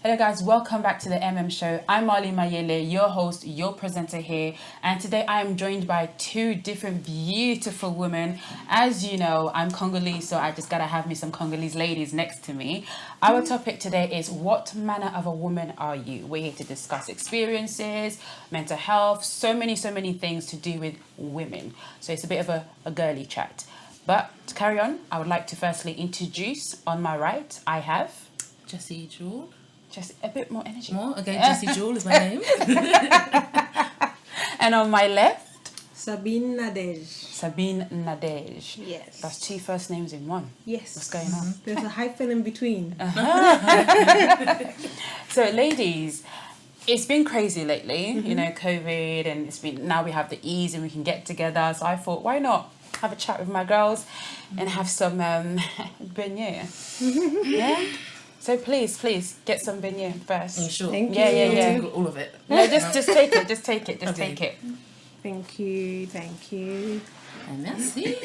Hello guys, welcome back to the Show. I'm Marlene Mayele, your host, your presenter here, and today I am joined by two different beautiful women. As you know, I'm Congolese, so I just gotta have me some Congolese ladies next to me. Our topic today is, what manner of a woman are you? We're here to discuss experiences, mental health, so many things to do with women. So it's a bit of a girly chat. But to carry on, I would like to firstly introduce, on my right, I have Jessie Jewel. Just a bit more energy. More? Again, Jessie Jewel is my name. And on my left, Sabine Nadej. Sabine Nadej. Yes. That's two first names in one. Yes. What's going on? There's a hyphen in between. So, ladies, it's been crazy lately, you know, COVID, and it's been, now we have the ease and we can get together. So I thought, why not have a chat with my girls and have some beignet? Yeah? So please, get some beignet first. Are you sure? Thank Yeah. you. All of it. No, just take it, take it. Thank you. And merci.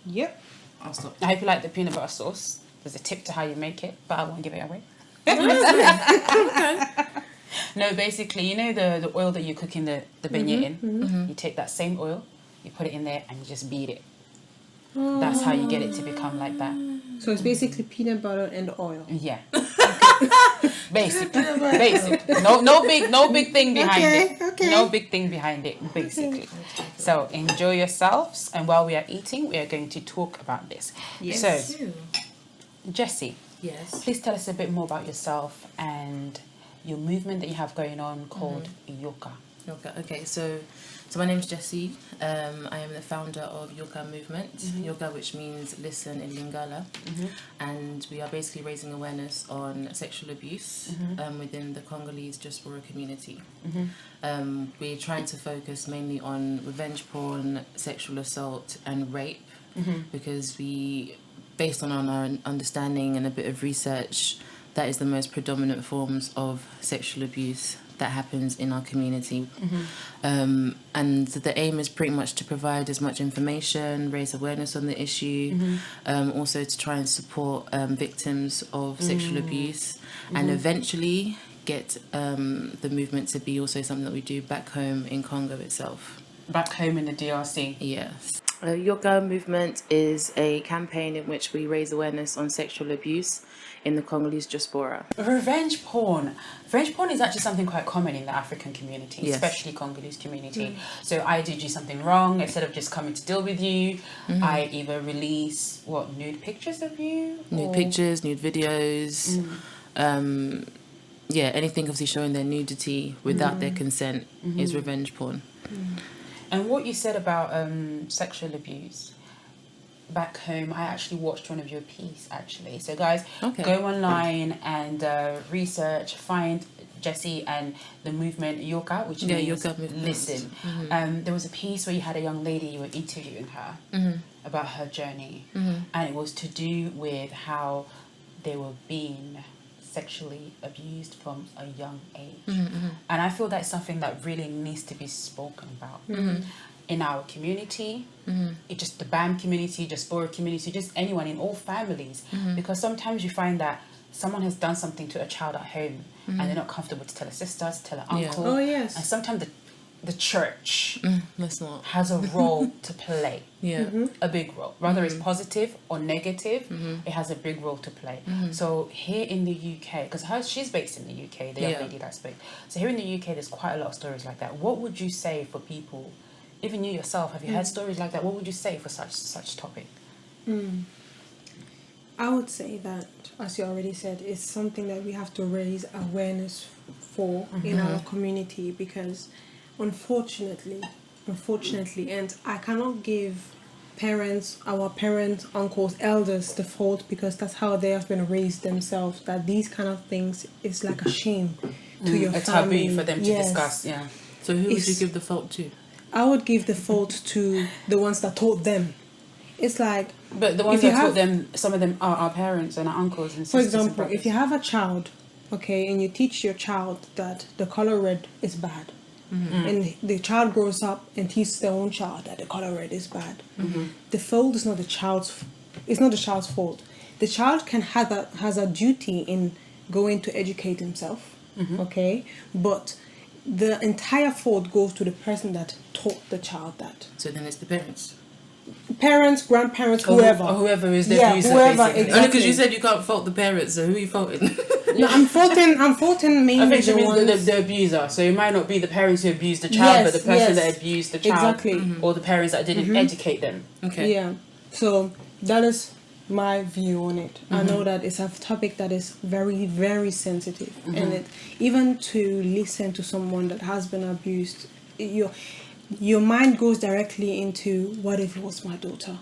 Yep. I'll stop. I hope you like the peanut butter sauce. There's a tip to how you make it, but I won't give it away. Okay. No, basically, you know the oil that you're cooking the beignet in? You take that same oil, you put it in there, and you just beat it. That's how you get it to become like that. So it's basically peanut butter and oil. Yeah. Basic. No big thing behind it. Okay. No big thing behind it, basically. So enjoy yourselves, and while we are eating, we are going to talk about this. Yes. So, Jessie, Yes. please tell us a bit more about yourself and your movement that you have going on called Yoka. Okay. So my name's Jessie. I am the founder of Yoka Movement. Yoka, which means listen in Lingala, and we are basically raising awareness on sexual abuse within the Congolese diaspora community. We're trying to focus mainly on revenge porn, sexual assault, and rape, because we, based on our understanding and a bit of research, that is the most predominant forms of sexual abuse that happens in our community. And the aim is pretty much to provide as much information, raise awareness on the issue, also to try and support victims of sexual abuse, and eventually get the movement to be also something that we do back home in Congo itself. Back home in the DRC. Yes. Yoga Movement is a campaign in which we raise awareness on sexual abuse in the Congolese diaspora. Revenge porn. Revenge porn is actually something quite common in the African community, Yes. especially Congolese community. So I did you something wrong, instead of just coming to deal with you, I either release, nude pictures of you? Nude pictures, nude videos, anything obviously showing their nudity without their consent is revenge porn. And what you said about sexual abuse back home, I actually watched one of your pieces, actually. So guys, go online and research, find Jessie and the movement Yoka, which means Yoka movement. listen. There was a piece where you had a young lady, you were interviewing her about her journey, and it was to do with how they were being sexually abused from a young age. And I feel that's something that really needs to be spoken about in our community, just the BAM community, diaspora community, just anyone in all families, because sometimes you find that someone has done something to a child at home and they're not comfortable to tell a sister, to tell an uncle. Oh, yes. And sometimes the church Let's not. has a role to play. Yeah. A big role, whether it's positive or negative, it has a big role to play. So here in the UK, because she's based in the UK, the young lady that's based. So here in the UK, there's quite a lot of stories like that. What would you say for people, even you yourself, have you heard stories like that? What would you say for such topic? I would say that, as you already said, it's something that we have to raise awareness for in our community, because unfortunately, and I cannot give our parents, uncles, elders the fault, because that's how they have been raised themselves, that these kind of things is like a shame to your a family. taboo for them to discuss. Yeah. So who would you give the fault to? I would give the fault to the ones that taught them. It's like, But the ones that taught them, some of them are our parents and our uncles and for sisters. example, if you have a child, and you teach your child that the color red is bad, and the child grows up and teaches their own child that the color red is bad, the fault is not the child's. It's not the child's fault. The child has a duty in going to educate himself, okay? But the entire fault goes to the person that taught the child that. So then it's the parents. Parents, grandparents, whoever. Or whoever is the Yeah, abuser, whoever, basically. exactly. Only because you said you can't fault the parents, so who are you faulting? No, I'm faulting mainly I think she the means ones... the abuser. So it might not be the parents who abused the child, but the person that abused the child, exactly. or the parents that didn't educate them. Okay. Yeah. So that is my view on it. I know that it's a topic that is very, very sensitive, and even to listen to someone that has been abused, your mind goes directly into, what if it was my daughter?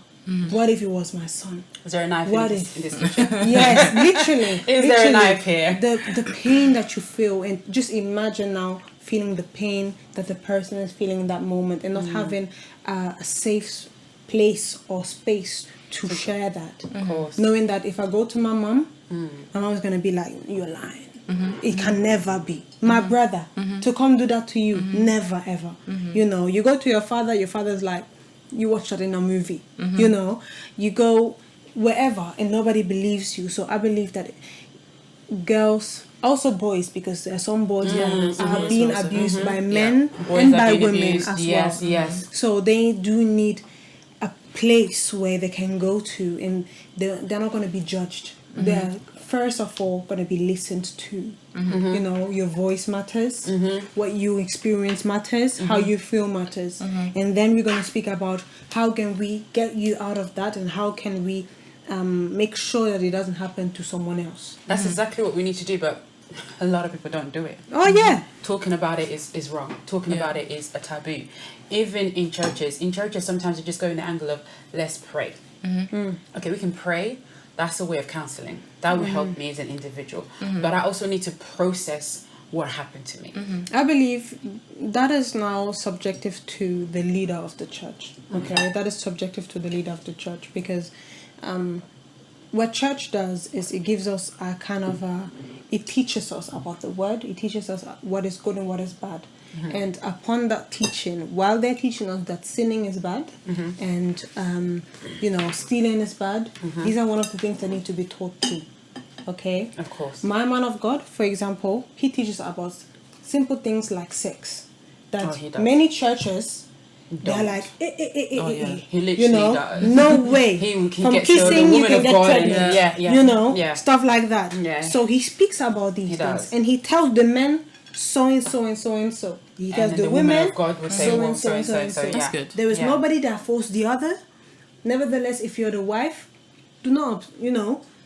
What if it was my son? Is there a knife What in if? this kitchen? Yes, literally. Is there a knife here? The pain that you feel, and just imagine now feeling the pain that the person is feeling in that moment, and not having a safe place or space to share that. Of course. Knowing that if I go to my mom, my mom's gonna be like, "You're lying. It can never be." My brother to come do that to you, never ever. You know, you go to your father's like, you watch that in a movie. You know, you go wherever and nobody believes you. So I believe that girls, also boys, because there are some boys that are being abused by men and by women as well. Yes. So they do need a place where they can go to, and they're not going to be judged. They're first of all going to be listened to. You know, your voice matters, what you experience matters, how you feel matters, and then we're going to speak about how can we get you out of that, and how can we make sure that it doesn't happen to someone else. That's exactly what we need to do, but a lot of people don't do it. Oh yeah. Talking about it is wrong. Talking about it is a taboo. Even in churches sometimes you just go in the angle of, let's pray. Okay, we can pray. That's a way of counselling. That will help me as an individual. But I also need to process what happened to me. I believe that is now subjective to the leader of the church. Okay, that is subjective to the leader of the church, because what church does is it gives us a kind of it teaches us about the word. It teaches us what is good and what is bad. And upon that teaching, while they're teaching us that sinning is bad, and stealing is bad, these are one of the things that need to be taught too. Okay? Of course. My man of God, for example, he teaches about simple things like sex. That many churches, they're like, He literally does. No way. He can From get kissing, the you woman can of get God, pregnant. Stuff like that. Yeah. So he speaks about these things, does. and he tells the men so and so and so and so. He tells And then the women of God would say so one, and so and so and so. That's good. There is nobody that forced the other. Nevertheless, if you're the wife, do not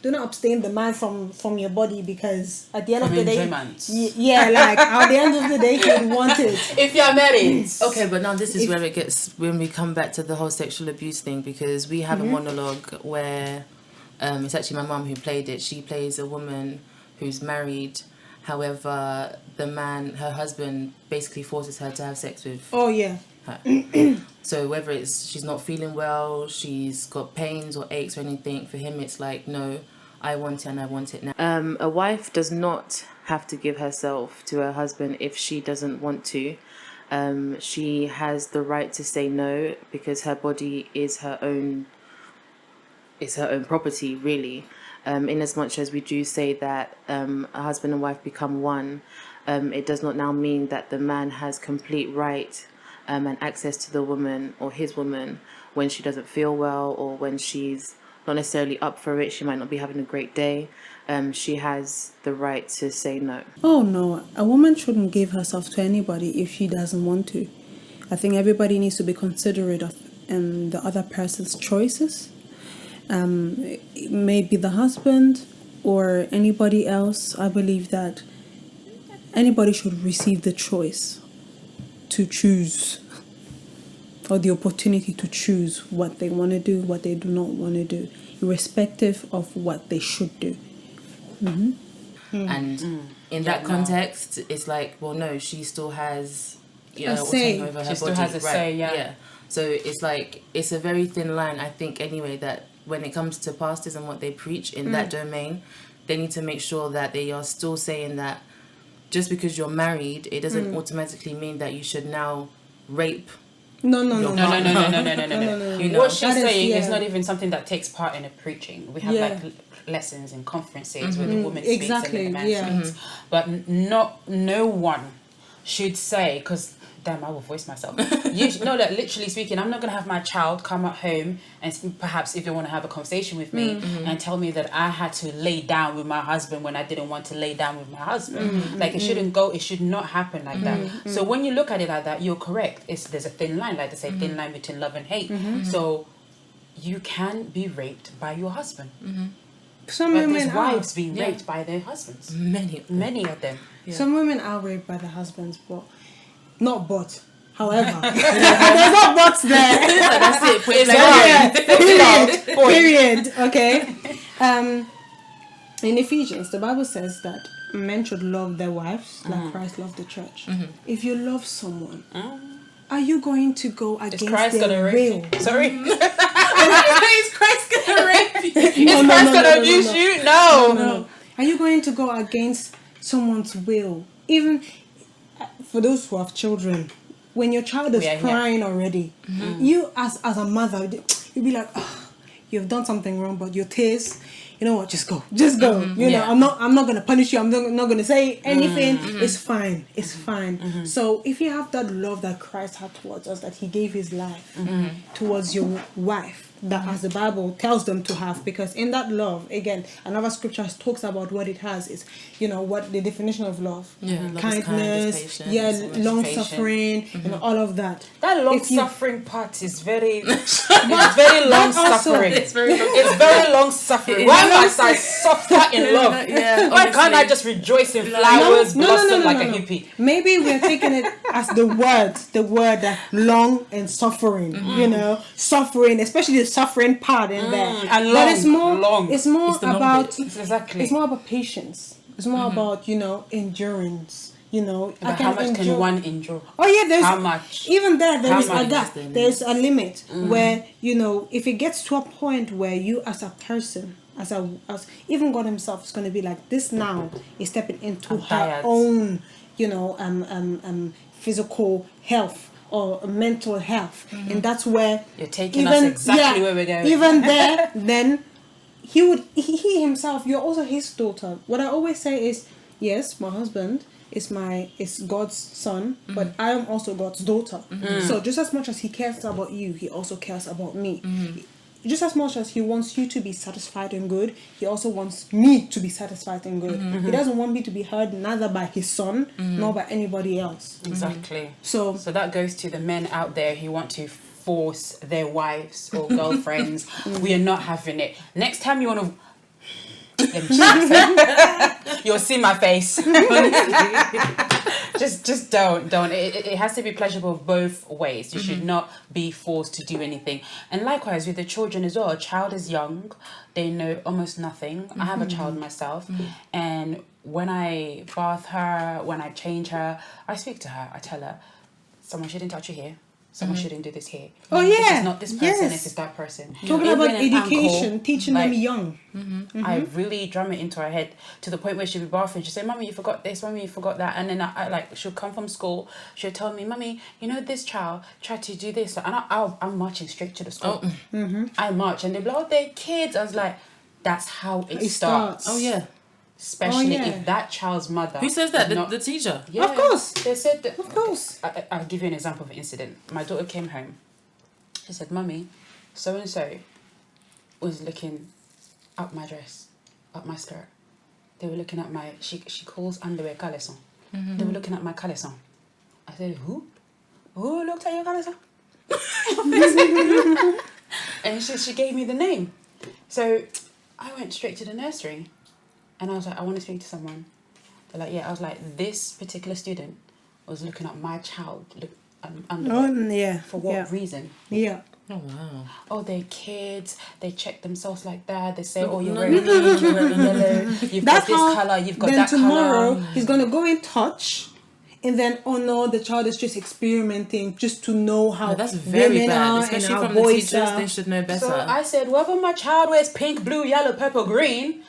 abstain the man from your body, because at the end of the day, at the end of the day, he would want it. If you're married. Okay, but now this is where it gets, when we come back to the whole sexual abuse thing, because we have a monologue where it's actually my mum who played it. She plays a woman who's married. However, the man, her husband, basically forces her to have sex with her. So whether it's she's not feeling well, she's got pains or aches or anything, for him it's like, no, I want it and I want it now. A wife does not have to give herself to her husband if she doesn't want to. She has the right to say no, because her body is her own property, really. In as much as we do say that a husband and wife become one, it does not now mean that the man has complete right and access to the woman or his woman when she doesn't feel well, or when she's not necessarily up for it. She might not be having a great day. She has the right to say no. Oh no, a woman shouldn't give herself to anybody if she doesn't want to. I think everybody needs to be considerate of the other person's choices. It may be the husband or anybody else. I believe that anybody should receive the choice to choose, or the opportunity to choose what they want to do, what they do not want to do, irrespective of what they should do. And in that context, it's like, well, no, she still has a say. Over her She body. still has a say, yeah. So it's like, it's a very thin line, I think, anyway, that when it comes to pastors and what they preach in that domain, they need to make sure that they are still saying that just because you're married, it doesn't automatically mean that you should now rape No. No. You know, What she's that is- saying is yeah. not even something that takes part in a preaching. We have Yeah. like lessons and conferences where the woman speaks exactly, and the man yeah. speaks. But no one should say, because damn, I will voice myself. No, like literally speaking, I'm not gonna have my child come at home and perhaps if you want to have a conversation with me and tell me that I had to lay down with my husband when I didn't want to lay down with my husband. Like it shouldn't go. It should not happen like that. So when you look at it like that, you're correct. There's a thin line, like they say, thin line between love and hate. So you can be raped by your husband. Some But women there's are. wives being raped by their husbands. Many Of them. Yeah. Some women are raped by their husbands, but not but. However, there's no buts there. That's it. Put it Period. Okay. In Ephesians, the Bible says that men should love their wives like Christ loved the church. If you love someone, are you going to go against Christ gonna their rape will? you? Sorry. Is Christ gonna rape you? Is Christ gonna abuse you? No. Are you going to go against someone's will? Even for those who have children, when your child is crying already, you as a mother, you'll be like, oh, you've done something wrong, but your tears, you know what, just go. You know, I'm not gonna punish you, I'm not gonna say anything. It's fine. So if you have that love that Christ had towards us, that he gave his life towards your wife, that as the Bible tells them to have, because in that love, again, another scripture talks about what it has is, you know, what the definition of love. Kindness, long suffering, and all of that. That long suffering part is very it's very long suffering. It's very long suffering. Why must I suffer in love? Why can't I just rejoice in flowers, blossom like a hippie? Maybe we're taking it as the word that long and suffering, you know, suffering, especially the suffering part in there. And long, but it's more about exactly. It's more about patience. It's more about, you know, endurance. You know, but how much can one endure? Oh yeah, there's how much. Even there is a gap. There's a limit where, you know, if it gets to a point where you as a person, as even God himself is going to be like, this now is stepping into her own, you know, physical health or mental health, and that's where you're taking us exactly where we're going. Even there, then he himself, you're also his daughter. What I always say is, yes, my husband is God's son, but I am also God's daughter. So just as much as he cares about you, he also cares about me. Just as much as he wants you to be satisfied and good, he also wants me to be satisfied and good. He doesn't want me to be heard neither by his son nor by anybody else. Exactly. So that goes to the men out there who want to force their wives or girlfriends. We are not having it. Next time you want to you'll see my face. just don't. It has to be pleasurable both ways. You should not be forced to do anything. And likewise with the children as well. A child is young, they know almost nothing. I have a child myself, and when I bath her, when I change her, I speak to her. I tell her, someone shouldn't touch you here. Someone shouldn't do this here. Oh yeah, this is not this person. This is that person. Talking about education, teaching them young. I really drum it into her head to the point where she'll be bathing. She'll say, "Mommy, you forgot this. Mommy, you forgot that." And then I like she'll come from school. She'll tell me, "Mommy, you know this child tried to do this," and I'm marching straight to the school. I march, and they're like, "Oh, they're kids." I was like, "That's how it starts." Oh yeah. Especially if that child's mother. Who says that? The teacher? Yeah, of course. They said that. Of course. I'll give you an example of an incident. My daughter came home. She said, "Mummy, so-and-so was looking up my dress, up my skirt. They were looking at my, she calls underwear caleçon. They were looking at my caleçon." I said, "Who? Who looked at your caleçon?" And she gave me the name. So I went straight to the nursery. And I was like, "I want to speak to someone." They're like, "Yeah." I was like, "This particular student was looking at my child for what reason?" Yeah. Oh wow. "Oh, they're kids. They check themselves like that. They say, oh, you're wearing pink, you're wearing yellow. You've got this colour. You've got that colour." Then tomorrow he's gonna go in touch, and then the child is just experimenting just to know how that's very women bad. are Especially and how from the boys teachers, are. they should know better. So I said, whether my child wears pink, blue, yellow, purple, green,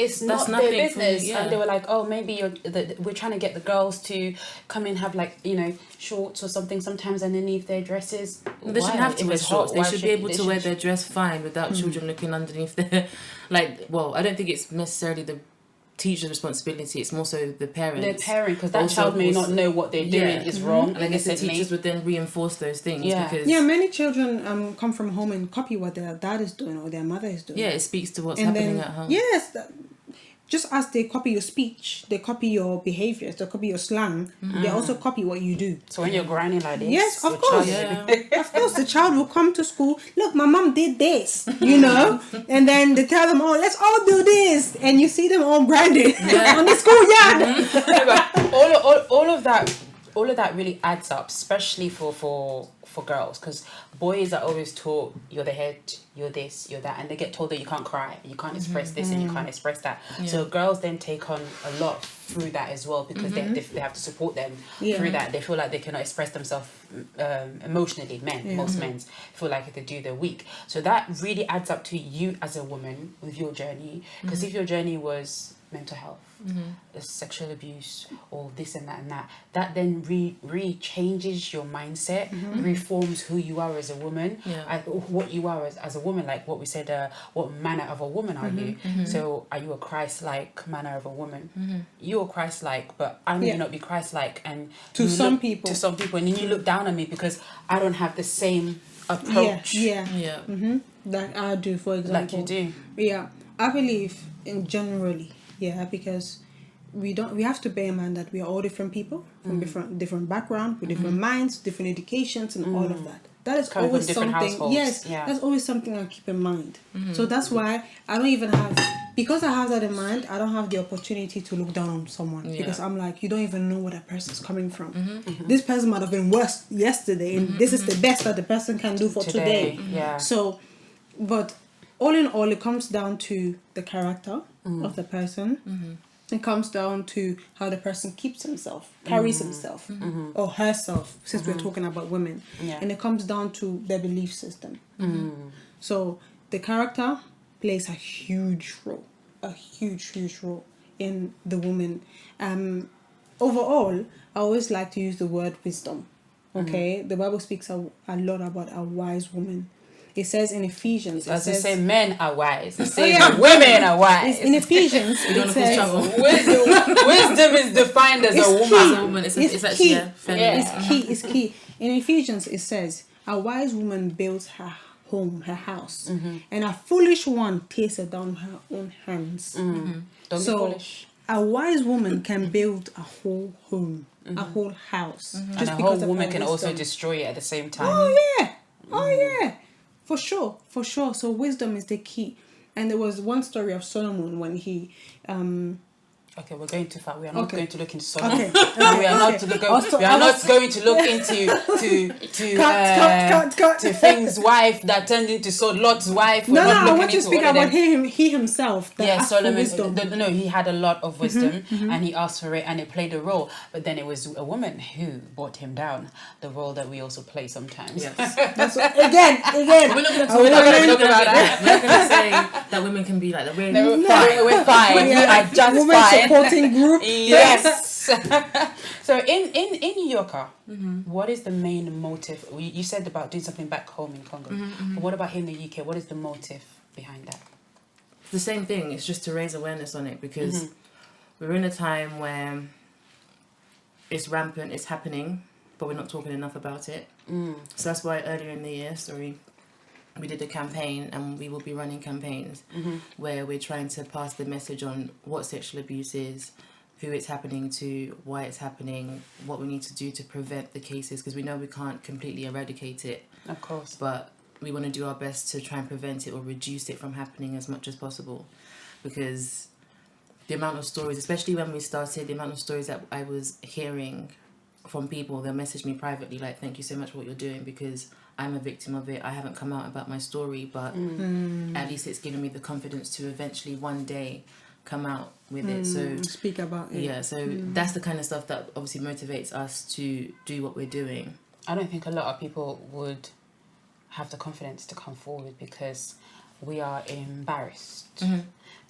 it's That's not their nothing business. for you, yeah. And they were like, oh, maybe we're trying to get the girls to come and have like, you know, shorts or something sometimes underneath their dresses. They shouldn't have to If wear it's shorts. hot, They why should be able they to wear should- their dress fine without children looking underneath their... Like, well, I don't think it's necessarily the teacher's responsibility. It's more so the parents. Their parent, because that Also, child may of course, not know what they're doing is wrong. And I guess the innocently. teachers would then reinforce those things because... Yeah, many children come from home and copy what their dad is doing or their mother is doing. Yeah, it speaks to what's And happening then, at home. yes, just as they copy your speech, they copy your behaviors, they copy your slang, they also copy what you do. So when you're grinding like this, Yes, of your course. child- Yeah. Of course, the child will come to school, look, my mom did this, you know, and then they tell them, oh, let's all do this, and you see them all grinding on the schoolyard. all of that really adds up, especially for girls, because boys are always taught you're the head, you're this, you're that, and they get told that you can't cry, you can't express this, and you can't express that. So girls then take on a lot through that as well, because they have to support them through that. They feel like they cannot express themselves emotionally. Most men feel like if they do, they're weak. So that really adds up to you as a woman with your journey, because if your journey was mental health, sexual abuse, or this and that then changes your mindset, reforms who you are as a woman, what you are as a woman, like what we said, what manner of a woman are you. So are you a Christ-like manner of a woman? You're Christ-like, but I may not be Christ-like, and To some people, and then you look down on me because I don't have the same approach that I do, for example. like you do. Yeah, I believe in generally, because we have to bear in mind that we are all different people from different background, with different minds, different educations, and all of that. That is Coming always from different something. households. Yes, that's always something I keep in mind. So that's why I don't even have, because I have that in mind, I don't have the opportunity to look down on someone, because I'm like, you don't even know where that person's coming from. This person might have been worse yesterday, and this is the best that the person can do for today. Yeah. So, but all in all, it comes down to the character of the person. It comes down to how the person keeps himself, carries himself, or herself, since we're talking about women. And it comes down to their belief system. So the character plays a huge role in the woman. Overall, I always like to use the word wisdom. Okay, the Bible speaks a lot about a wise woman. It says in Ephesians, As they say, men are wise. It says yeah. women are wise. in Ephesians, it says Wisdom is defined as a woman. It's It's actually key. feminine. It's key. In Ephesians, it says, a wise woman builds her home, her house, and a foolish one takes it down her own hands. Don't be So, foolish. a wise woman can build a whole home, a whole house. And a whole woman can also destroy it at the same time. Oh yeah, for sure. So wisdom is the key. And there was one story of Solomon when he Okay, we're going too far. We are not Okay. going to look into Solomon. Okay. We are not to look. We are not going to look into cut. to Thing's wife that turned into Lot's wife. We're not I looking want to into speak all of about them. he himself. That Yeah, asked for Solomon. wisdom. No, he had a lot of wisdom, and he asked for it, and it played a role. But then it was a woman who brought him down. The role that we also play sometimes. Yes. That's what, again. We're not going to talk about that. We're not going to say that women can be like that. We're fine. We're fine. We are just Women fine. supporting group. Yes. So in Yoka, what is the main motive? You said about doing something back home in Congo. But what about here in the UK? What is the motive behind that? The same thing. It's just to raise awareness on it because we're in a time where it's rampant, it's happening, but we're not talking enough about it. So that's why earlier in the year, we did a campaign, and we will be running campaigns where we're trying to pass the message on what sexual abuse is, who it's happening to, why it's happening, what we need to do to prevent the cases, because we know we can't completely eradicate it. Of course. But we want to do our best to try and prevent it or reduce it from happening as much as possible. Because the amount of stories, especially when we started, the amount of stories that I was hearing from people, they'll message me privately like, thank you so much for what you're doing, because I'm a victim of it. I haven't come out about my story, but at least it's given me the confidence to eventually one day come out with it. So speak about it. Yeah, so that's the kind of stuff that obviously motivates us to do what we're doing. I don't think a lot of people would have the confidence to come forward because we are embarrassed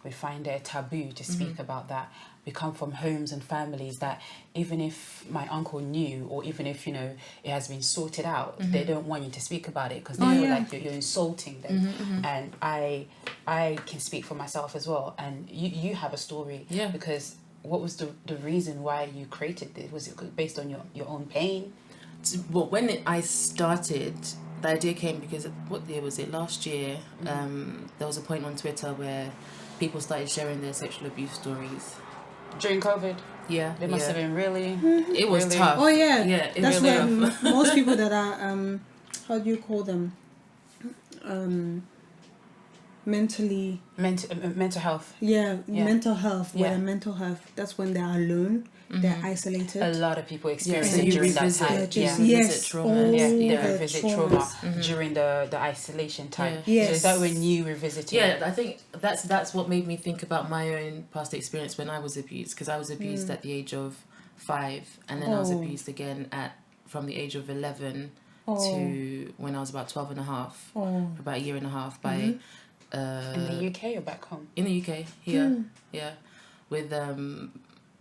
we find it a taboo to speak about that. We come from homes and families that even if my uncle knew, or even if, you know, it has been sorted out, they don't want you to speak about it because they feel like you're insulting them. And I can speak for myself as well. And you have a story. Yeah. Because what was the reason why you created this? Was it based on your own pain? Well, when I started, the idea came because, what year was it? Last year, there was a point on Twitter where people started sharing their sexual abuse stories. During COVID? Yeah. They must have been really... It was really tough. Oh yeah, Yeah, it that's was when tough. most people that are how do you call them, mentally, mental health. mental health. Yeah. When mental health, that's when they're alone, they're isolated. A lot of people experience so it you during that revisit- time. Just, revisit yes, trauma. all They the revisit traumas. trauma during the isolation time. Yeah. So is that when you revisited? Yeah, I think that's what made me think about my own past experience when I was abused, because I was abused at the age of 5, and then I was abused again from the age of 11 to when I was about 12 and a half, about a year and a half by in the UK or back home? in the UK here, with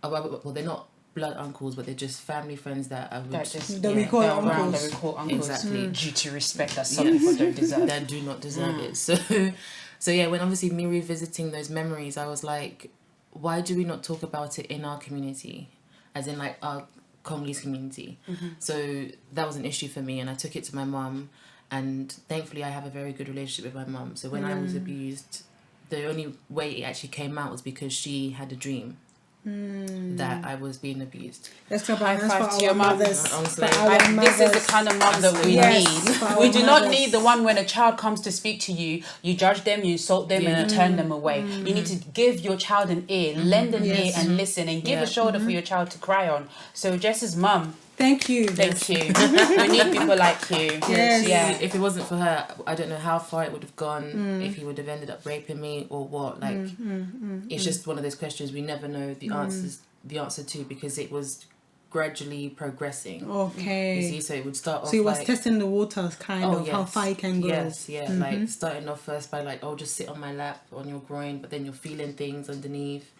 well, they're not blood uncles, but they're just family friends that I would That we call uncles. That we call uncles. Exactly. Due to respect that some people don't deserve. that do not deserve it. So yeah, when obviously me revisiting those memories, I was like, why do we not talk about it in our community, as in like our Congolese community? So that was an issue for me, and I took it to my mum, and thankfully I have a very good relationship with my mum. So when I was abused, the only way it actually came out was because she had a dream that I was being abused. Let's talk about High hands five for to your our mum. mothers. Honestly. For our This is the mothers. kind of mum that we Yes, need. for our We do not mothers. need the one when a child comes to speak to you, you judge them, you insult them, and you turn them away. You need to give your child an ear, lend an ear and listen, and give a shoulder for your child to cry on. So Jess's mum, Thank you. thank you. We need people like you. Yes. Yeah. If it wasn't for her, I don't know how far it would have gone, if he would have ended up raping me or what. Like, it's just one of those questions we never know the answer to, because it was gradually progressing. Okay. You see, so it would start off. So it was like, testing the waters, kind of how far you can go. Yes, yeah. Like starting off first by like, oh, just sit on my lap, on your groin, but then you're feeling things underneath.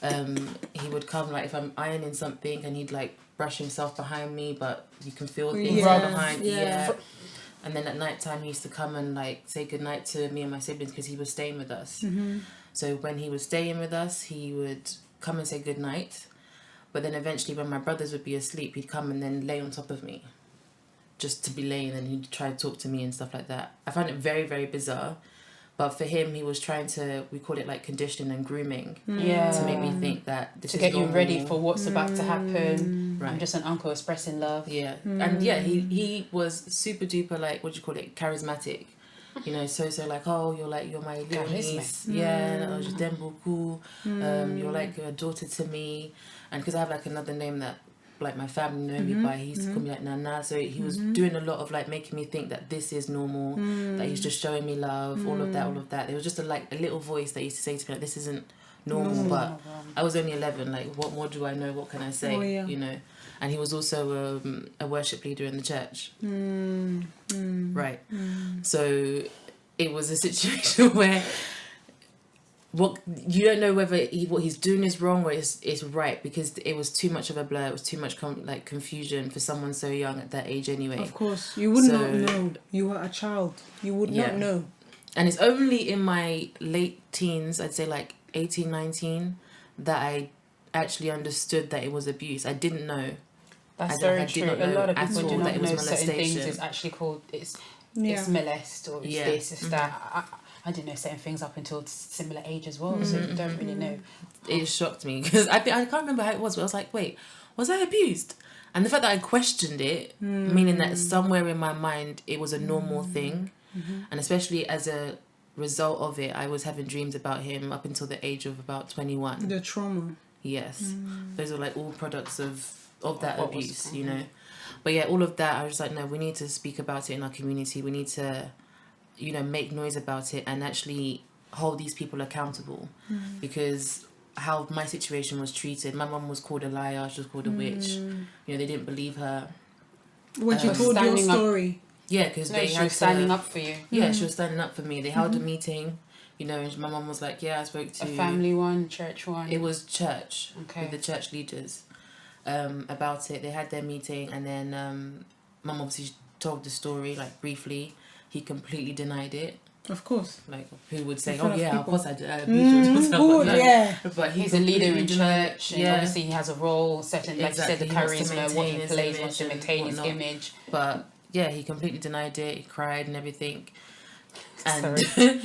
He would come like if I'm ironing something, and he'd like brush himself behind me, but you can feel things behind. Yeah. And then at night time, he used to come and like say goodnight to me and my siblings, because he was staying with us. So when he was staying with us, he would come and say goodnight. But then eventually when my brothers would be asleep, he'd come and then lay on top of me, just to be laying, and he'd try to talk to me and stuff like that. I found it very, very bizarre. But for him, he was trying to, we call it like conditioning and grooming, to make me think that this To is get you normal. ready for what's about to happen. Right. I'm just an uncle expressing love. Yeah. And yeah, he was super duper like, what do you call it, charismatic. You know, so like, oh, you're my little niece. Yeah, I was just beaucoup. You're like a daughter to me. And because I have like another name that like my family know me by, he used to call me like Nana. So he was doing a lot of like making me think that this is normal, that he's just showing me love, all of that. There was just a little voice that used to say to me like, this isn't normal. But I was only 11. Like, what more do I know? What can I say? Oh, yeah. You know. And he was also a worship leader in the church. Right. So it was a situation where you don't know whether what he's doing is wrong or is right, because it was too much of a blur. It was too much confusion for someone so young at that age anyway. Of course. You would not know. You were a child. You would not know. And it's only in my late teens, I'd say like 18, 19, that I actually understood that it was abuse. I didn't know. That's very true. A lot of people do not that it was know certain things. molestation. It's actually called it's molest, or it's this, it's that. I didn't know certain things up until similar age as well, so you don't really know. It shocked me because I can't remember how it was, but I was like, wait, was I abused? And the fact that I questioned it, meaning that somewhere in my mind it was a normal thing, and especially as a result of it, I was having dreams about him up until the age of about 21. The trauma. Yes, those are like all products of that abuse, you know. But yeah, all of that, I was just like, no, we need to speak about it in our community. We need to, you know, make noise about it and actually hold these people accountable, because how my situation was treated, my mum was called a liar, she was called a witch. You know, they didn't believe her When she told your story. Yeah, because she was standing up for you. Yeah, she was standing up for me. They held a meeting You know, and my mum was like, yeah, I spoke to... A family one, church one? It was church, okay, with the church leaders about it. They had their meeting, and then mum obviously told the story, like, briefly. He completely denied it. Of course. Like, who would say, In front oh of yeah, of people. course I did. I abused your daughter. Yeah. But he's a leader in church, and yeah. obviously he has a role, certain, like Exactly. you said, the He wants to charisma, what he maintain his plays, image wants to and maintain his whatnot. image. But yeah, he completely denied it. He cried and everything, and Sorry.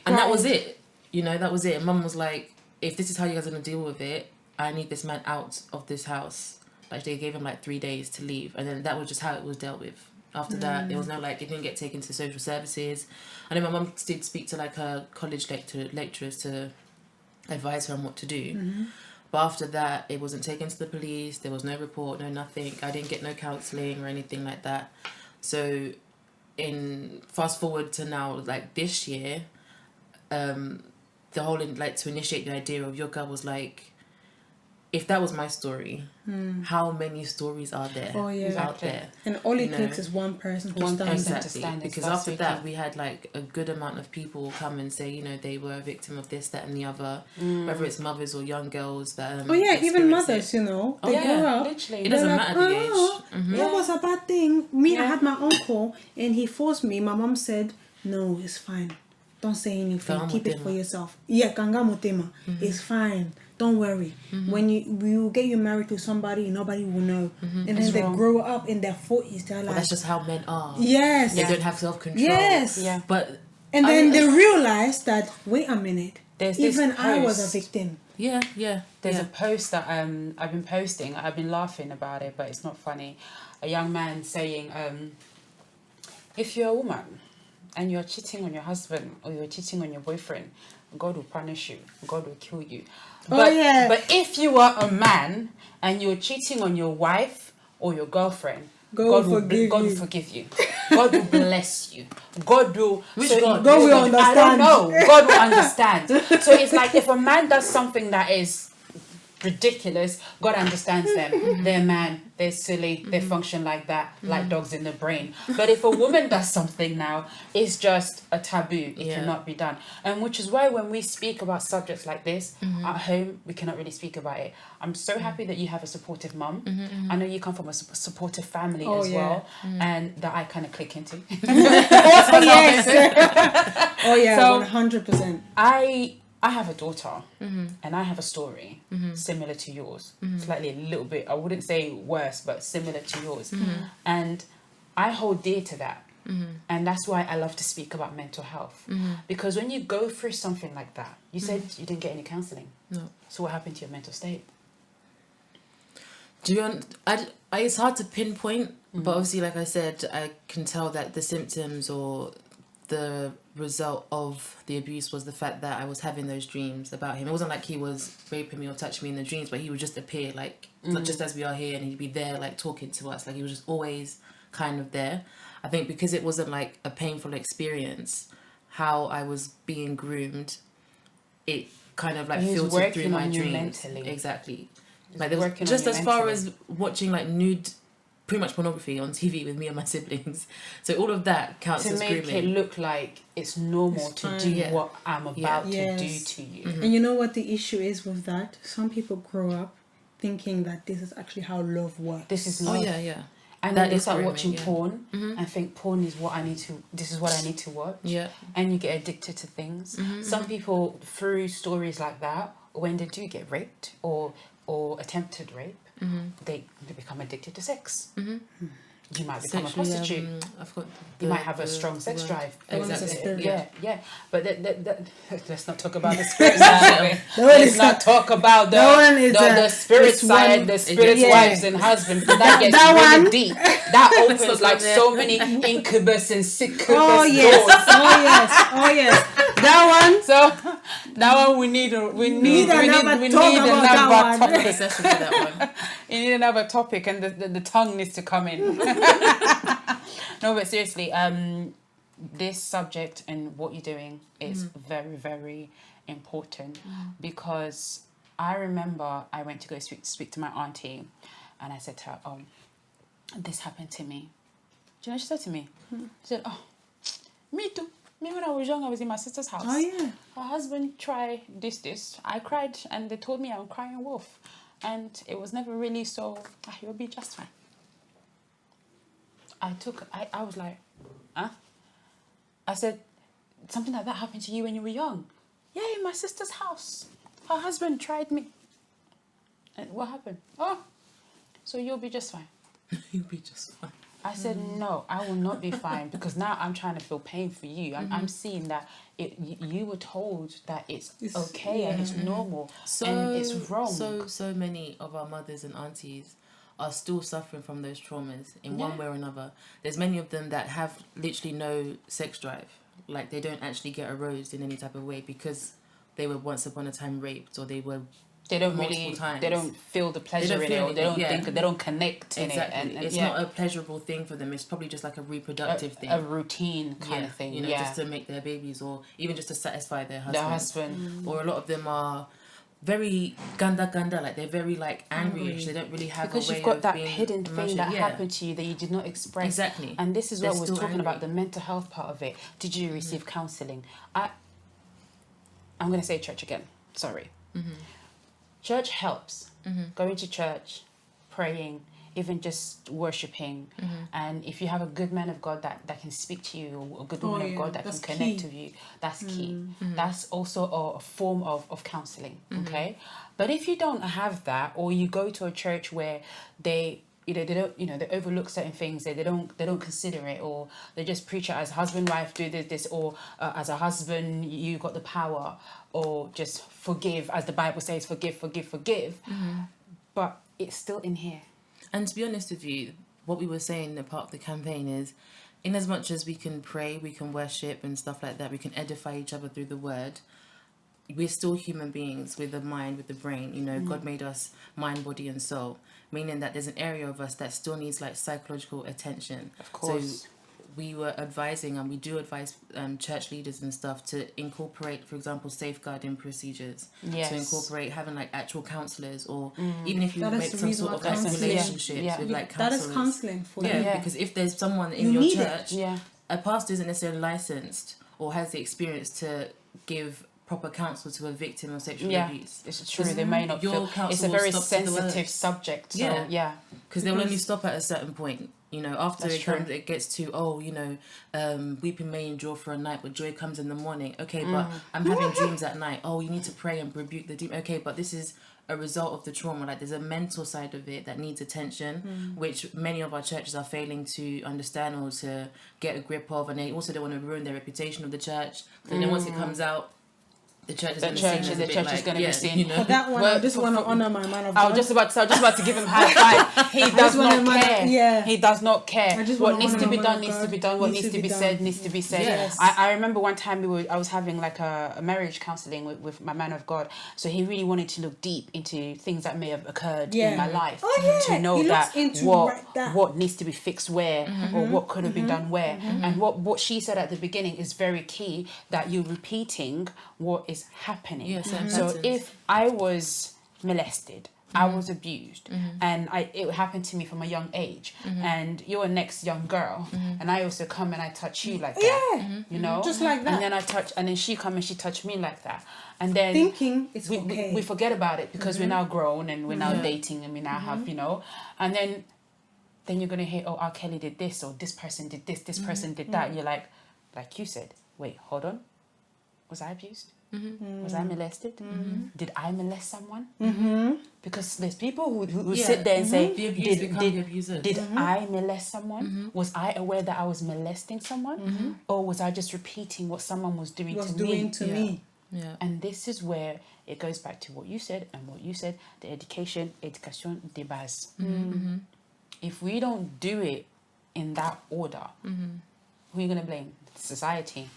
and that was it. You know, that was it. And mum was like, if this is how you guys are gonna deal with it, I need this man out of this house. Like, they gave him like 3 days to leave, and then that was just how it was dealt with. After that, there was no, like, it didn't get taken to social services. I know my mum did speak to, like, her college lecturers to advise her on what to do. But after that, it wasn't taken to the police. There was no report, no nothing. I didn't get no counselling or anything like that. So, fast forward to now, like, this year, the whole, like, to initiate the idea of Yoga was like, if that was my story, how many stories are there out there? And all it takes is one person to stand. Exactly. Because after that, we had like a good amount of people come and say, you know, they were a victim of this, that, and the other. Whether it's mothers or young girls that. Even mothers, you know, they grow up. Literally. It doesn't matter the age. That was a bad thing. I had my uncle, and he forced me. My mom said, "No, it's fine. Don't say anything. Keep it for yourself." Yeah, kangamutema. It's fine. Don't worry. When you get you married to somebody, nobody will know. And then they grow up in their 40s. They're like, that's just how men are. Yes. They don't have self-control. Yes. Yeah. But and then they realize that, wait a minute. There's even this I was post. a victim. Yeah. There's a post that I've been posting. I've been laughing about it, but it's not funny. A young man saying, if you're a woman and you're cheating on your husband or you're cheating on your boyfriend, God will punish you. God will kill you. But if you are a man and you're cheating on your wife or your girlfriend, God will forgive you. God will bless you. God will... God will understand. I don't know. God will understand. So it's like if a man does something that is ridiculous, God understands them. They're man, they're silly, they function like that, like dogs in the brain. But if a woman does something now, it's just a taboo. It cannot be done. And which is why when we speak about subjects like this at home, we cannot really speak about it. I'm so happy that you have a supportive mum. I know you come from a supportive family as well, and that I kind of click into. Oh yeah, so 100%. I have a daughter and I have a story similar to yours, slightly a little bit, I wouldn't say worse, but similar to yours. And I hold dear to that. And that's why I love to speak about mental health. Because when you go through something like that, you said you didn't get any counselling. No. So what happened to your mental state? It's hard to pinpoint, but obviously, like I said, I can tell that the symptoms or the result of the abuse was the fact that I was having those dreams about him. It wasn't like he was raping me or touching me in the dreams, but he would just appear like just as we are here, and he'd be there like talking to us. Like, he was just always kind of there. I think because it wasn't like a painful experience, how I was being groomed, it kind of like filtered through my dreams. Mentally. Exactly. Like, there was just as far as watching like nude, pretty much pornography on TV with me and my siblings. So all of that counts as grooming. To make it look like it's normal to do what I'm about to do to you. And you know what the issue is with that? Some people grow up thinking that this is actually how love works. This is love. Oh yeah. And then they start watching porn and think porn is what I need to, this is what I need to watch. Yeah. And you get addicted to things. Some people, through stories like that, when they do get raped or attempted rape, they become addicted to sex. You might become a prostitute. You might have a strong sex drive. Exactly. Yeah. But let's not talk about the spirit side. Let's not talk about the spirit side, the spirit wives and husbands. That gets really deep. That opens like so many incubus and succubus doors. Oh yes. That one. So that one we need another topic session for that one. You need another topic, and the tongue needs to come in. No, but seriously, this subject and what you're doing is very, very important, because I remember I went to go speak to my auntie, and I said to her, "Oh, this happened to me." Do you know what she said to me? She said, "Oh, me too." Me, when I was young, I was in my sister's house. Oh, yeah. Her husband tried this. I cried, and they told me I'm crying wolf. And it was never really so, you'll be just fine. I was like, huh? I said, something like that happened to you when you were young. Yeah, in my sister's house. Her husband tried me. And what happened? Oh, so you'll be just fine. You'll be just fine. I said, no, I will not be fine, because now I'm trying to feel pain for you. I'm seeing that you were told that it's okay and it's normal, and it's wrong. So many of our mothers and aunties are still suffering from those traumas in one way or another. There's many of them that have literally no sex drive. Like, they don't actually get aroused in any type of way because they were once upon a time raped, or they were they don't feel the pleasure in it, or they don't think, they don't connect in it. And it's not a pleasurable thing for them. It's probably just like a reproductive thing, a routine kind of thing, just to make their babies, or even just to satisfy their husband. Or a lot of them are very ganda, like they're very like angry. They don't really have because a way you've got of that being hidden thing that happened to you that you did not express. Exactly. And this is what we're talking about, the mental health part of it. Did you receive counselling? I'm going to say church again. Sorry. Church helps. Going to church, praying, even just worshipping. And if you have a good man of God that can speak to you, or a good woman of God that can connect with you, that's key. That's also a form of counselling, okay? But if you don't have that, or you go to a church where they they overlook certain things, they don't consider it, or they just preach it as husband, wife, do this, or as a husband, you got the power, or just forgive, as the Bible says, forgive. But it's still in here. And to be honest with you, what we were saying, a part of the campaign is, in as much as we can pray, we can worship and stuff like that, we can edify each other through the word, we're still human beings with a mind, with the brain. God made us mind, body and soul, meaning that there's an area of us that still needs like psychological attention. Of course. So we were advising, and we do advise church leaders and stuff to incorporate, for example, safeguarding procedures. Yes. To incorporate having like actual counsellors, or even if you make some sort of like relationships with like counsellors. That is counselling for you. Yeah, because if there's someone in your church, a pastor isn't necessarily licensed or has the experience to give proper counsel to a victim of sexual abuse. It's true. They may not feel. It's a very sensitive subject. So, because they'll only stop at a certain point. After it gets to, weeping may endure for a night, but joy comes in the morning. Okay, but I'm having dreams at night. Oh, you need to pray and rebuke the demon. Okay, but this is a result of the trauma. Like, there's a mental side of it that needs attention, which many of our churches are failing to understand or to get a grip of, and they also don't want to ruin their reputation of the church. And then once it comes out, the church is going to be seen. For that one, I just want to honour my man of God. I was just about to give him high five. He does not care. He does not care. What needs to be done needs to be done. What needs to be said needs to be said. Yes. I remember one time I was having like a marriage counselling with my man of God. So he really wanted to look deep into things that may have occurred in my life to know that what needs to be fixed where, or what could have been done where. And what she said at the beginning is very key, that you're repeating what is happening. So if I was molested, I was abused, and it happened to me from a young age, and you're a next young girl, and I also come and I touch you like that, just like that, and then I touch, and then she come and she touched me like that, and then thinking it's okay. We forget about it because we're now grown and we're now dating and we now have and then you're gonna hear, oh, R. Kelly did this, or this person did this person did that, and you're like you said, wait, hold on, was I abused? Was I molested? Did I molest someone? Because there's people who sit there and say, did I molest someone? Was I aware that I was molesting someone? Or was I just repeating what someone was doing to me? And this is where it goes back to what you said, the education de base. If we don't do it in that order, who are you going to blame? Society,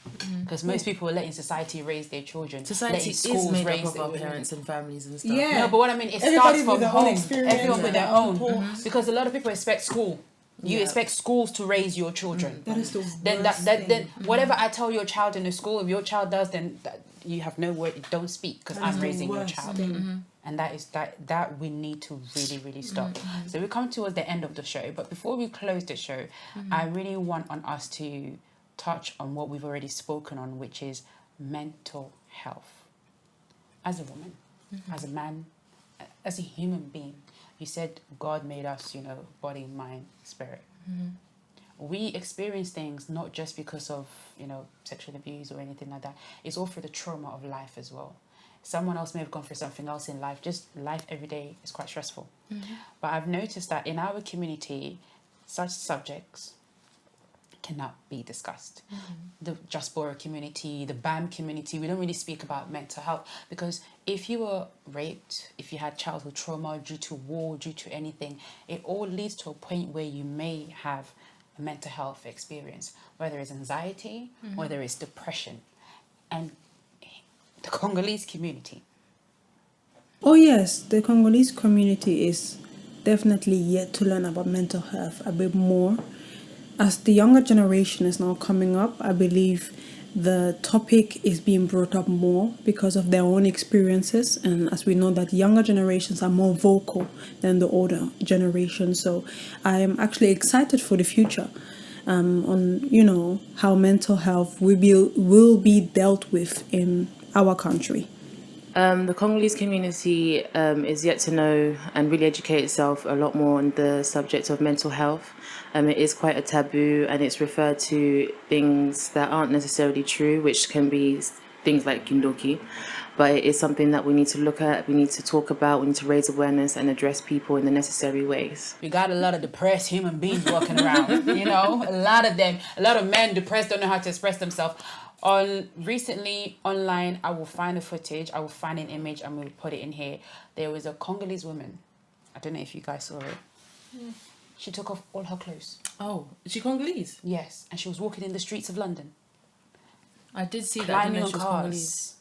because most people are letting society raise their children. Society is made up of our parents and families and stuff. No, but what I mean, it starts from home. Everyone with their own. Because a lot of people expect school. You expect schools to raise your children. That is the then whatever I tell your child in the school, if your child does, then you have no word. Don't speak, because I'm raising your child. And that is that we need to really stop. So we come towards the end of the show, but before we close the show, I really want on us to touch on what we've already spoken on, which is mental health. As a woman, as a man, as a human being, you said God made us, body, mind, spirit. We experience things not just because of, sexual abuse or anything like that. It's all through the trauma of life as well. Someone else may have gone through something else in life. Just life every day is quite stressful. But I've noticed that in our community, such subjects cannot be discussed. The diaspora community, the BAM community, we don't really speak about mental health, because if you were raped, if you had childhood trauma due to war, due to anything, it all leads to a point where you may have a mental health experience, whether it's anxiety, whether it's depression. And the Congolese community. Oh yes, the Congolese community is definitely yet to learn about mental health a bit more. As the younger generation is now coming up, I believe the topic is being brought up more because of their own experiences. And as we know that younger generations are more vocal than the older generation. So I am actually excited for the future on, how mental health will be dealt with in our country. The Congolese community is yet to know and really educate itself a lot more on the subject of mental health. It is quite a taboo, and it's referred to things that aren't necessarily true, which can be things like kindoki. But it is something that we need to look at, we need to talk about, we need to raise awareness and address people in the necessary ways. We got a lot of depressed human beings walking around, a lot of them, a lot of men depressed, don't know how to express themselves. Recently online, I will find a footage, I will find an image, and we'll put it in here. There was a Congolese woman. I don't know if you guys saw it. She took off all her clothes. Oh, is she Congolese? Yes, and she was walking in the streets of London. I did see that. Climbing on cars,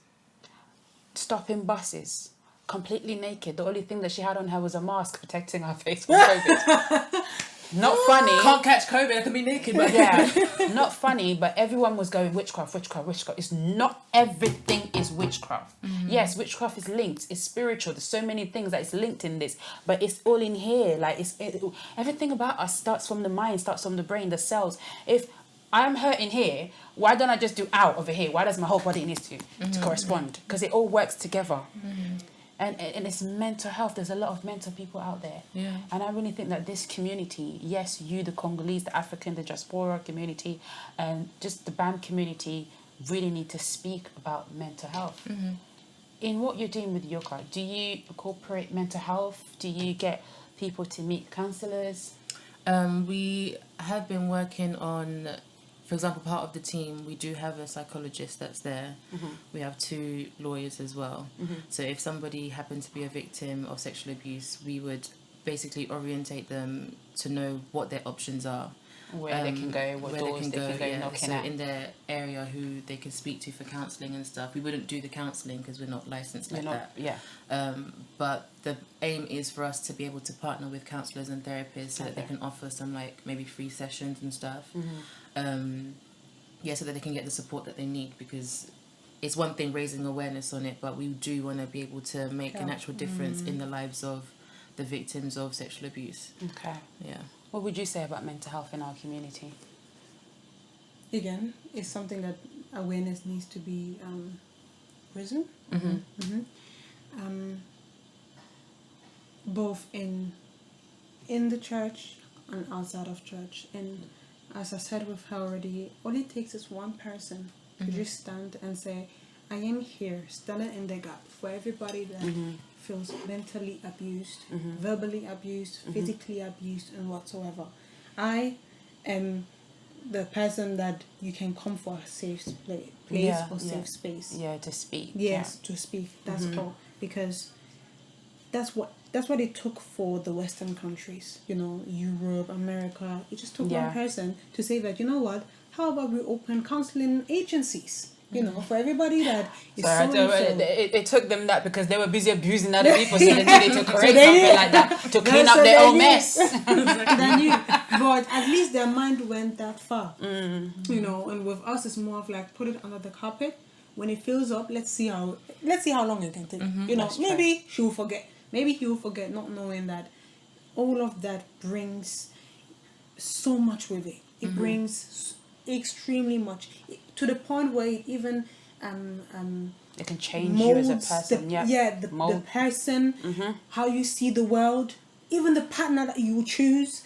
stopping buses, completely naked. The only thing that she had on her was a mask protecting her face from COVID. Not funny. Can't catch COVID, I can be naked. But yeah, not funny, but everyone was going witchcraft. It's not everything is witchcraft. Yes, witchcraft is linked. It's spiritual. There's so many things that is linked in this, but it's all in here. Like everything about us starts from the mind, starts from the brain, the cells. If I'm hurting here, why don't I just do out over here? Why does my whole body need to correspond? Because it all works together. And it's mental health. There's a lot of mental people out there. Yeah. And I really think that this community, yes, you, the Congolese, the African, the diaspora community, and just the BAM community really need to speak about mental health. In what you're doing with yoga, do you incorporate mental health? Do you get people to meet counsellors? We have been working on, for example, part of the team, we do have a psychologist that's there. We have 2 lawyers as well. So if somebody happened to be a victim of sexual abuse, we would basically orientate them to know what their options are. Where they can go, what doors they can go knocking at. So in their area, who they can speak to for counselling and stuff. We wouldn't do the counselling because we're not licensed like that. Yeah. But the aim is for us to be able to partner with counsellors and therapists so that they can offer some maybe free sessions and stuff. So that they can get the support that they need, because it's one thing raising awareness on it, but we do want to be able to make an actual difference in the lives of the victims of sexual abuse. Okay. Yeah. What would you say about mental health in our community? Again, it's something that awareness needs to be risen. Both in the church and outside of church. And as I said with her already, all it takes is one person to just stand and say, I am here, standing in the gap for everybody that feels mentally abused, verbally abused, physically abused, and whatsoever. I am the person that you can come for a safe place or safe space. Yeah, to speak. Yes, to speak. That's all. Because that's what it took for the Western countries, Europe, America. It just took one person to say that, how about we open counseling agencies? For everybody that is it took them that because they were busy abusing other people, so they needed to create something like that to clean up their own mess. But at least their mind went that far, and with us it's more of like put it under the carpet. When it fills up, let's see how long it can take. Maybe she will forget. Maybe he will forget, not knowing that all of that brings so much with it. It brings extremely much, to the point where it even it can change you as a person. The person, how you see the world, even the partner that you choose,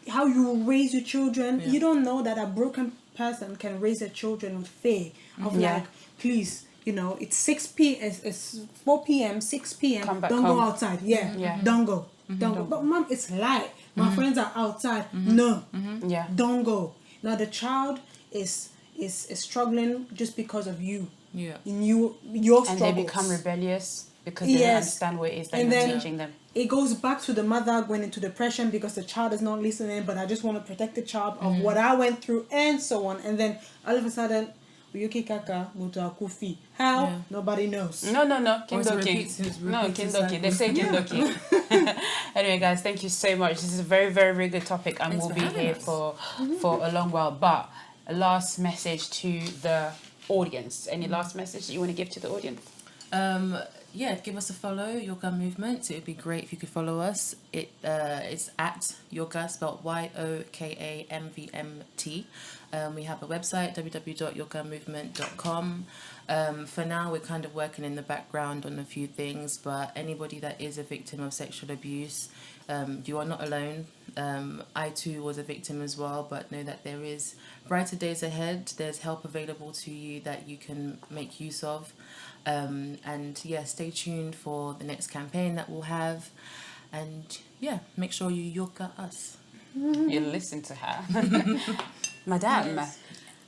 how you raise your children. You don't know that a broken person can raise their children with fear of like, please, it's 4 p.m, 6 p.m, don't go outside. Don't go. Don't go. But mom, it's light. My friends are outside. No. Don't go. Now the child is struggling just because of you. Your struggles. And they become rebellious because they don't understand what it is that you're teaching them. It goes back to the mother going into depression because the child is not listening, but I just want to protect the child of what I went through and so on. And then all of a sudden, how? Nobody knows. No. Kindoki. No, Kindoki. They say Kindoki. Anyway, guys, thank you so much. This is a very, very, very good topic, and we'll be here for a long while. But a last message to the audience. Any last message that you want to give to the audience? Give us a follow, Yoga Movement. It would be great if you could follow us. It's at Yoga, spelled YOKAMVMT. We have a website, www.yogamovement.com. For now, we're kind of working in the background on a few things, but anybody that is a victim of sexual abuse, you are not alone. I too was a victim as well, but know that there is brighter days ahead. There's help available to you that you can make use of. Stay tuned for the next campaign that we'll have. And make sure you yoga us. You listen to her. Madame,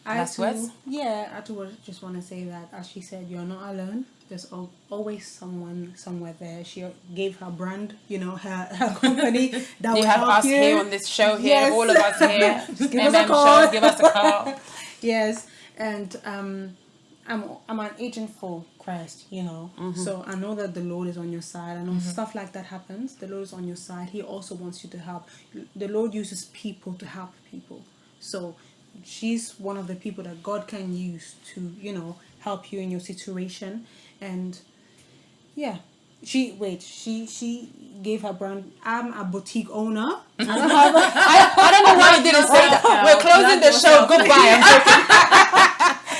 last words? Yeah, I just want to say that, as she said, you're not alone. There's always someone somewhere there. She gave her brand, her company that will have help us you. Here on this show here, all of us here. Just give us a call. Show, give us a call. Yes, and I'm an agent for Christ, So I know that the Lord is on your side. I know stuff like that happens. The Lord is on your side. He also wants you to help. The Lord uses people to help people. So she's one of the people that God can use to, help you in your situation. And she gave her brand. I'm a boutique owner. I don't know why you didn't say that. We're closing the show. Goodbye.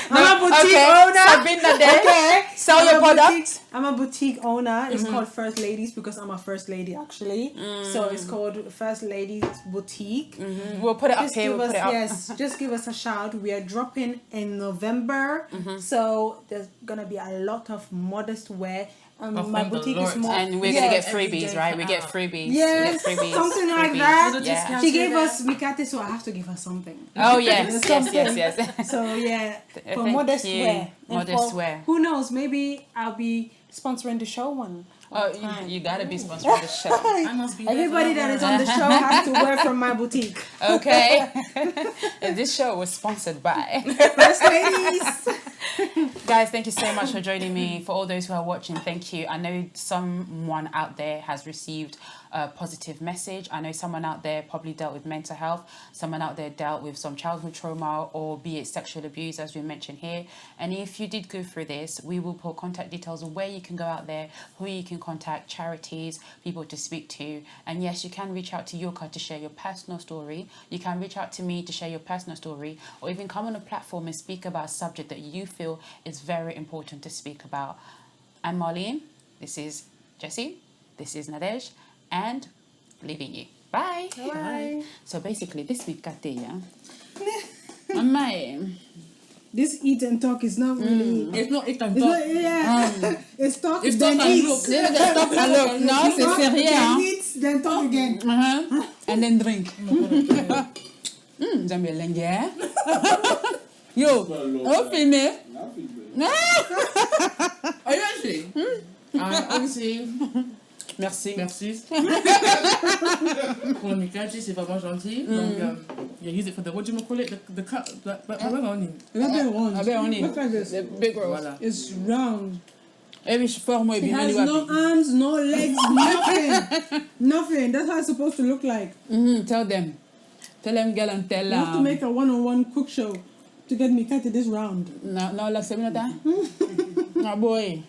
I'm a boutique owner. Sabina there. Okay. Sell your products. I'm a boutique owner. It's called First Ladies because I'm a first lady actually. So it's called First Ladies Boutique. We'll put it up here. We'll put it up. Yes, just give us a shout. We are dropping in November. So there's gonna be a lot of modest wear. My boutique is more, and we're gonna get freebies, right? We get freebies. Yes, freebies, something like that. Yeah. She gave us Mikate, so I have to give her something. Oh yes. So for modest wear. Who knows? Maybe I'll be sponsoring the show one. Oh, you gotta be sponsoring the show. I must be Everybody that is on the show has to wear from my boutique. Okay. And this show was sponsored by First Ladies. Guys, thank you so much for joining me. For all those who are watching, thank you. I know someone out there has received a positive message. I know someone out there probably dealt with mental health. Someone out there dealt with some childhood trauma, or be it sexual abuse, as we mentioned here. And if you did go through this, we will put contact details of where you can go out there, who you can contact, charities, people to speak to. And yes, you can reach out to Yoka to share your personal story. You can reach out to me to share your personal story, or even come on a platform and speak about a subject that you feel is very important to speak about. I'm Marlene. This is Jessie. This is Nadej. And leaving you. Bye. Bye. So basically, this week, Katia. Mama. This eat and talk is not really. It's not eat and talk. It's talk. It's talk and look. Talk and look. No, c'est sérieux. Eat, then talk again. And then drink. J'aime bien l'enguerre. Yo, on finit. Are you actually? Honestly. Merci. Pour le Mikati, c'est vraiment gentil. Donc, you use it for the, what do you call it? The cut. The big roll. Voilà. It's round. It has no arms, no legs, nothing. That's how it's supposed to look like. Tell them, girl, and tell. You have to make a one-on-one cook show to get Mikati this round. No, la seminata. No boy.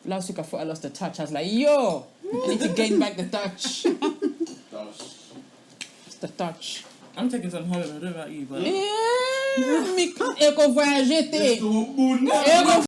Last week I thought I lost the touch. I was like, yo, I need to gain back the touch. It's the touch. I'm taking some holiday. I don't know about you, but. Yeah. E qu'on voit jeter.